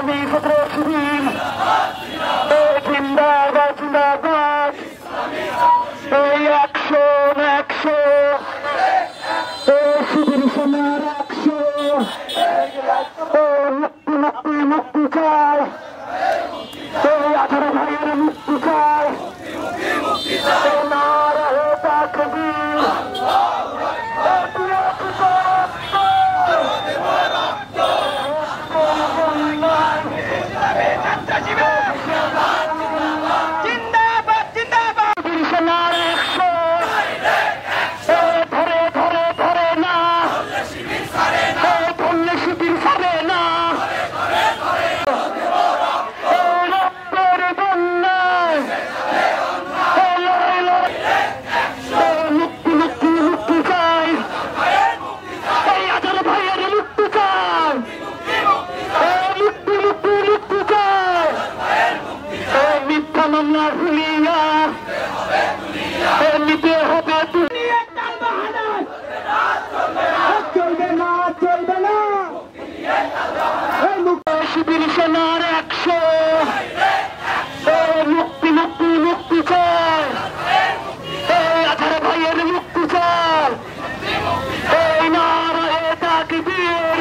ইসলামী ছাত্র শিবির জিন্দাবাদ জিন্দাবাদ, এই অ্যাকশন অ্যাকশন, এই শিবির সেনার অ্যাকশন, মুক্তি মুক্তি মুক্তি চাই, এই 18 ভাইয়ের মুক্তি চাই, নারায়ে তাকবীর, শিবির সেনার অ্যাকশন, মুক্তি মুক্তি মুক্তি চাই, এই 18 ভাইয়ের মুক্তি চাই, এই নারায়ে তাকবীর,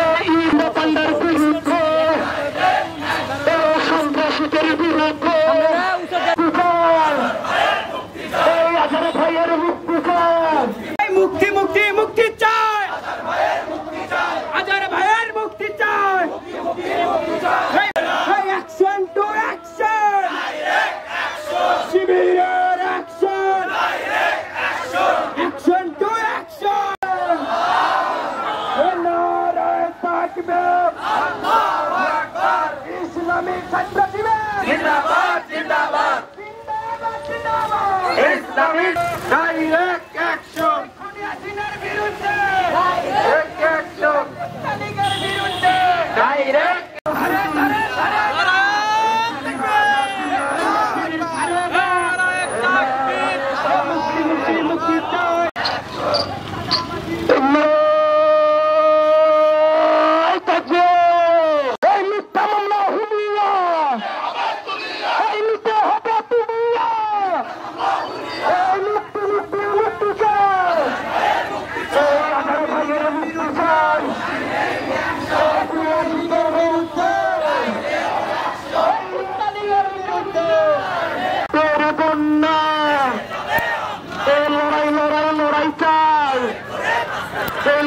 এই ইন্দো পান্ডার বিরুদ্ধে, এই সন্ত্রাসীদের বিরুদ্ধে এই 18 ভাইয়ের মুক্তি চাই, মুক্তি মুক্তি মুক্তি চাই, 18 ভাইয়ের মুক্তি চাই, অ্যাকশন টু অ্যাকশন, শিবিরের অ্যাকশন, অ্যাকশন টু অ্যাকশন, নারায়ে তাকবীর, আল্লাহু আকবার, ইসলামী ছাত্র শিবির জিন্দাবাদ জিন্দাবাদ জিন্দাবাদ জিন্দাবাদ, ইসলামী ডাইরেক্ট অ্যাকশন, খুনিয়ার বিরুদ্ধে ডাইরেক্ট অ্যাকশন, তালিকার বিরুদ্ধে ডাইরেক্ট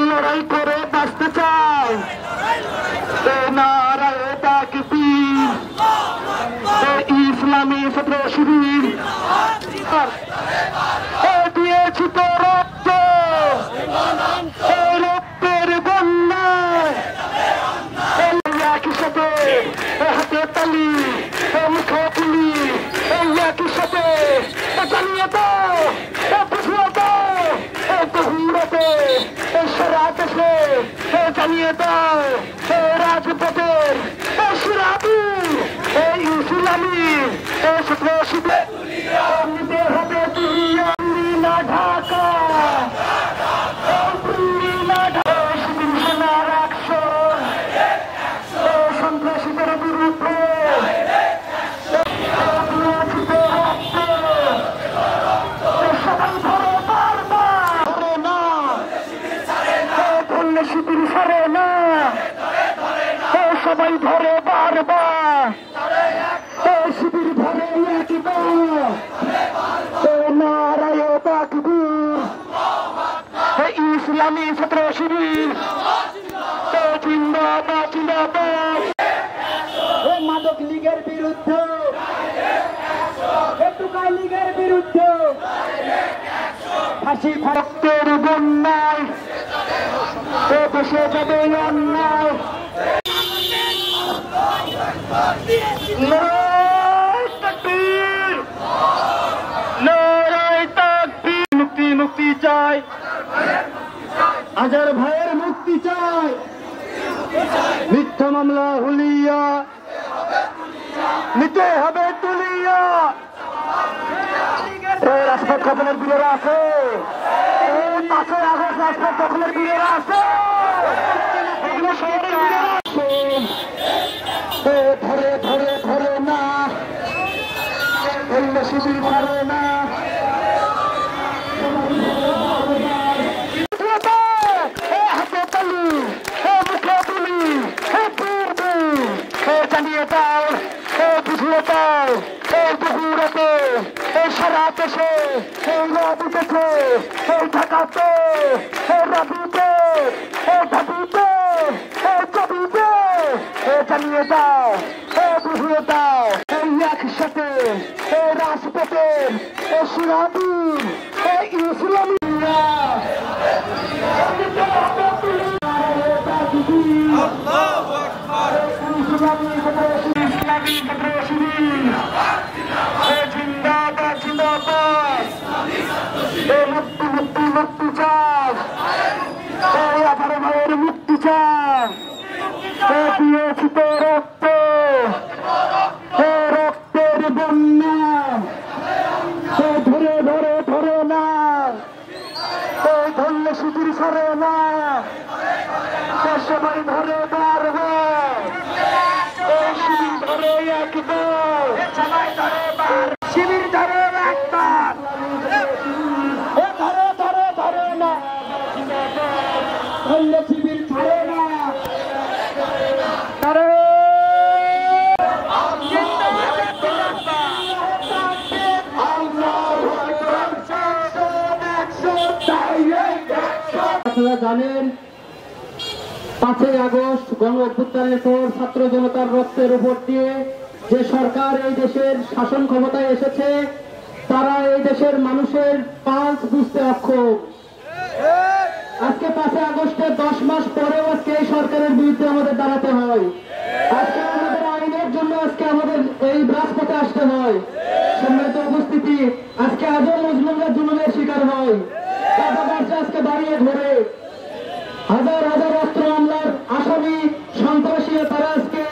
লড়াই করে বাঁচতে চাই, নারায়ে তাকবীর, ইসলামী ছাত্র শিবির দিয়েছি তো রক্ত, রক্তের বন্যায় একই সাথে হাতে তালি, মুখে তুলি, একই সাথে চালিয়ে দাও, বুঝিয়ে দাও, ঘুরাতে সারা দেশে চালিয়ে দাও, রাজপথের সুরাবি, এই ইসলামী ছাত্র শিবির নিতে হবে দিল্লি না ঢাকা, দিল্লি না ঢাকা, শিবির সেনার অ্যাকশন, সন্ত্রাসীদের বিরুদ্ধে শিবির ছাড়ে না, সবাই ধরে বারবার, শিবির ধরে একবার, নারায়ে তাকবীর, ইসলামী ছাত্র শিবির জিন্দাবাদ জিন্দাবাদ, মাদক লীগের বিরুদ্ধে, টুকাই লীগের বিরুদ্ধে, ফাঁসি ফাঁসের বন্যায় দেশে যাবে অন্যায়, নারায়ে তাকবীর, নারায়ে তাকবীর, মুক্তি মুক্তি চাই, 18 ভাইয়ের মুক্তি চাই, মিথ্যা মামলা হুলিয়া নিতে হবে তুলিয়া, রাজপথ দখলের বীরেরা আছে, 5 আগস্ট রাজপথ দখলের বীরেরা আছে, এগুলো শহরের বীরেরা আছে। ধরে ধরে ধরে না শিবির ধরে না হাতে তালি মুখে তুলি জানিয়ে দাও বুঝিয়ে দাও দুপুরেতে সারা দেশে রব উঠেছে ঢাকাতে রাবিতে ঢাবিতে চবিতে জানিয়ে দাও বুঝিয়ে দাও একসাথে রাজপথে সিরাবির ইসলামী জিন্দাবাদ জিন্দাবাদ মুক্তি মুক্তি মুক্তি চান 18 ভাইয়ের মুক্তি চান দিয়েছি তো রক্ত রক্তের বন্যা ধরে ধরে ধরে না ধরলে শিবির সরে না সবাই ধরে পারবে শিবির ধরে একবার সবাই ধরে শিবির ধরে একবার ধরে ধরে ধরে না ধরলে শিবির ধরে না আপনারা জানেন 5ই আগস্ট গণ অভ্যুত্থানের পর ছাত্র জনতার রক্তের উপর দিয়ে যে সরকার এই দেশের শাসন ক্ষমতায় এসেছে তারা এই দেশের মানুষের পালস বুঝতে অক্ষম। আজকে 5ই আগস্টের 10 মাস পরেও আজকে এই সরকারের বিরুদ্ধে আমাদের দাঁড়াতে হয়। আজকে আমাদের আইনের জন্য আজকে আমাদের এই রাজপথে আসতে হয়। সম্মানিত উপস্থিতি, আজকে আজও মুসলিমরা জুলুমের শিকার হয়। আজকে দাঁড়িয়ে ধরে হাজার হাজার অস্ত্র মামলার আসামি সন্ত্রাসী তারা আজকে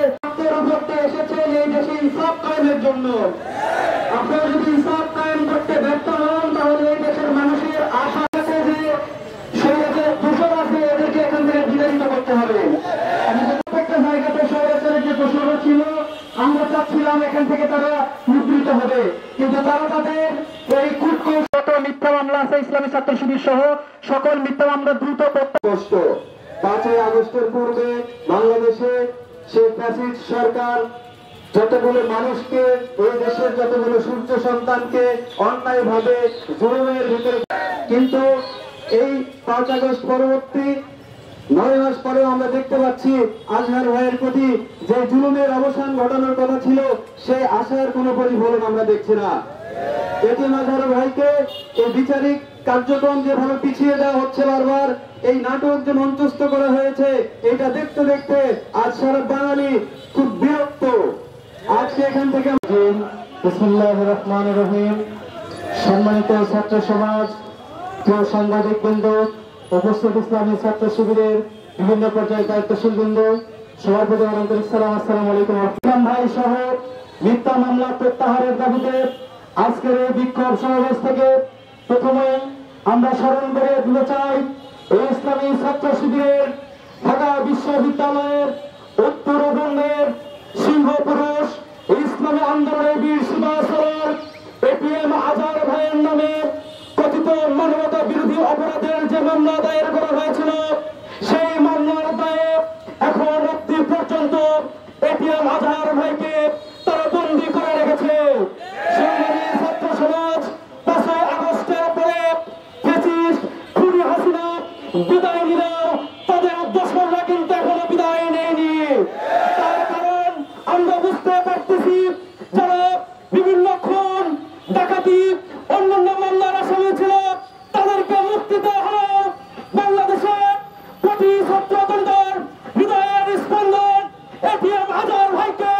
করতে এসেছে এই দেশে ইনসাফ কায়েমের জন্য। আপনারা যদি ইনসাফ কায়েম করতে ব্যর্থ হন তাহলে এই দেশের মানুষের আশা আছে যে সৈয়দের দোষর আছে এদেরকে এখান থেকে বিতাড়িত করতে হবে। আমি প্রত্যেকটা জায়গাতে সৈয়দের যে দোষর ছিল আমরা চাচ্ছিলাম এখান থেকে তারা নিবৃত হবে, কিন্তু তারা তাদের এই কূটকৌশল মিথ্যা মামলা আছে ইসলামী ছাত্র শিবির সহ সকল মিথ্যা মামলা দ্রুত কষ্ট। 5ই আগস্টের পূর্বে বাংলাদেশে শেখ হাসিনা সরকার যতগুলো মানুষকে এই দেশের যতগুলো সূর্য সন্তানকে অন্যায় ভাবে জুলুমের ভিতরে, কিন্তু এই 5 আগস্ট পরবর্তী 9 মাস পরেও আমরা দেখতে পাচ্ছি আজহার ভাইয়ের প্রতি যে জুলুমের অবসান ঘটানোর কথা ছিল সেই আশার কোনো প্রতিফলন আমরা দেখছি না। এটিএম আজহার ভাইকে এই বিচারিক কার্যক্রম যেভাবে পিছিয়ে দেওয়া হচ্ছে বারবার, এই নাটক যে মঞ্চস্থ করা হয়েছে এটা দেখতে দেখতে আজ সারা বাঙালি খুব বিরক্ত। আজকে এখান থেকে বিসমিল্লাহির রহমানির রহিম। সম্মানিত ছাত্র সমাজ, প্রিয় সাংবাদিক বৃন্দ, উপস্থিত ইসলামী ছাত্র শিবিরের বিভিন্ন পর্যায়ের দায়িত্বশীল বৃন্দ, সবার প্রতি আন্তরিক সালাম, আসসালামু আলাইকুম। ভাই সহ মিথ্যা মামলা প্রত্যাহারের দাবিতে আজকের এই বিক্ষোভ সমাবেশ থেকে প্রথমে আমরা স্মরণ করে দিতে চাই এই ইসলামী ছাত্র শিবিরের ঢাকা বিশ্ববিদ্যালয়ের উত্তরবঙ্গের সিংহপুরুষ ইসলামী আন্দোলনের বীর সুভাষচন্দ্র এটিএম আজহার ভাইয়ের নামে কথিত মানবতা বিরোধী অপরাধের যে মামলা দায়ের করা হয়েছিল সেই মামলার দায়ে এখন অবধি পর্যন্ত এটিএম আজহার ভাইকে তারা বন্দী করে রেখেছে। ছাত্র সমাজ 5ই আগস্টের পরে খুনি হাসিনা বিদায় নিলেও তাদের দোসররা কিন্তু এখনো বিদায় নেয়নি। তার কারণ আমরা বুঝতে পারতেছি যারা বিভিন্ন খুন ডাকাতি অন্যান্য মামলার আসামি ছিল তাদেরকে মুক্তি দেওয়া হলো। বাংলাদেশের প্রতি ছাত্র জনতার হৃদয়ের স্পন্দন এটিএম আজহার ভাইকে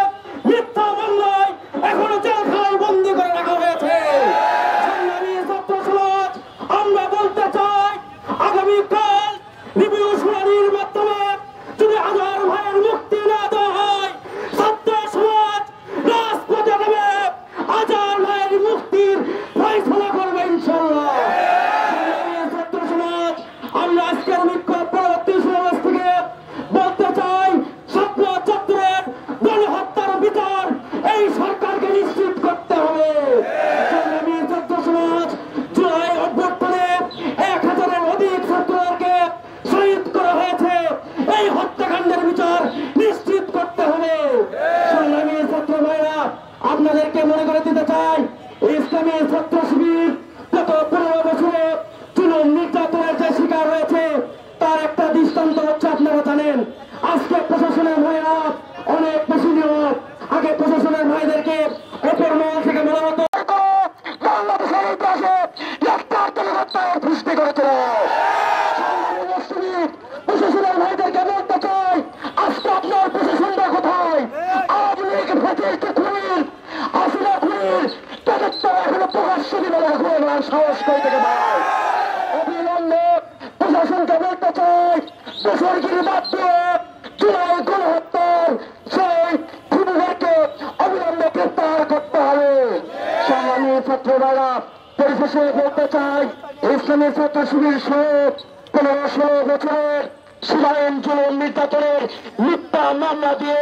আপনাদেরকে মনে করে দিতে চাই, ইসলামী ছাত্র শিবির গত 15 বছরে জুলুম নির্যাতনের যে শিকার হয়েছে তার একটা দৃষ্টান্ত হচ্ছে আপনারা জানেন। আজকে প্রশাসনের ভাইরা অনেক বেশি নিয়ম, আগে প্রশাসনের ভাইদেরকে অপর মহল থেকে বলা হতো বাংলাদেশের ইতিহাসে সৃষ্টি করেছিল। প্রশাসনের ভাইদেরকে বলতে চাই, আজকে আপনার প্রশাসনটা কোথায়? আওয়ামী লীগ ফ্যাসিস্ট খুনির, হাসিনা খুনির তাদের তো এখনো প্রকাশ্য দিবে না, এখন আর সাহস করে থেকে পায়। অবিলম্বে প্রশাসনকে বলতে চাই, বছরগিরি বাদ দিয়ে জুলাই গণহত্যার সেই খুনিদেরকে অবিলম্বে গ্রেপ্তার করতে হবে। সংগ্রামী ছাত্ররা পরিশেষে বলতে চাই, ইসলামী ছাত্র শিবির সহ 15-16 বছরের সীমাহীন জুলুম নির্যাতনের মিথ্যা মামলা দিয়ে